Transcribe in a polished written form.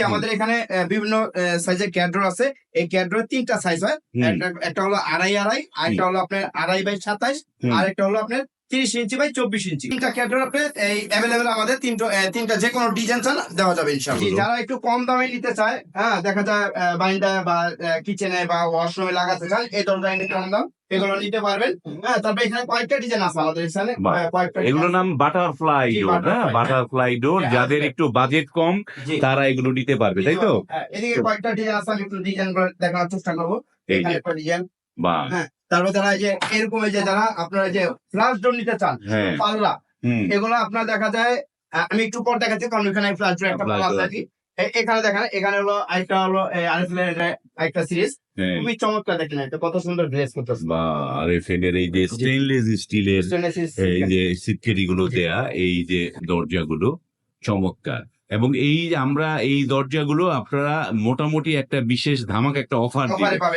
আমাদের এখানে বিভিন্ন সাইজের ক্যাড্রো আছে। এই ক্যাড্রোর 3টা সাইজ হয়। একটা হলো 2.5 আরেকটা হলো আপনার 2.5 x 27, আর একটা হলো আপনার 30 ইঞ্চি বাই 24 ইঞ্চি। 3টা ক্যাড্রোর আপনি এই অ্যাভেলেবেল আমাদের তিনটা যে কোনো ডিজাইন চান দেওয়া যাবে ইনশাআল্লাহ। যারা একটু কম দামে নিতে চায়, হ্যাঁ, দেখা যায় বাইন্ডা বা কিচেনে বা ওয়াশরুমে লাগাতে চান, এই ধরনের কম দাম এগুলো নিতে পারবেন। হ্যাঁ, তারপরে এখানে কয়েকটা ডিজাইন আছে আমাদের এখানে, কয়েকটা এগুলোর নাম বাটারফ্লাই ডোর। হ্যাঁ, বাটারফ্লাই ডোর। যাদের একটু বাজেট কম তারা এগুলো নিতে পারবে, তাই তো? এদিকে কয়েকটা ডিজাইন আছে, আমি একটু ডিজাইন করে দেখানোর চেষ্টা করবো। এখানে একটা ডিজাইন, হ্যাঁ, তারপরে যারা যে এরকম যে যারা আপনারা যে ফ্লাশ ডোর নিতে চান, পাল্লা, এগুলো আপনার দেখা যায়, আমি একটু পর দেখাচ্ছি কারণ এখানে ফ্লাশ ডোর একটা পাল্লা আছে। এখানে দেখেন, এখানে হলো একটা হলো আরেকটা সিরিজ, খুবই চমৎকার। দেখেন এটা কত সুন্দর ড্রেস করতেছে। বা আরএফএল-এর এই যে স্টেইনলেস স্টিলের এই যে সিটকেরি গুলো দেয়া, এই যে দরজাগুলো চমৎকার। এবং আমরা এই দরজাগুলো আপনারা মোটামুটি একটা বিশেষ ধামাকা একটা অফার দিবেন।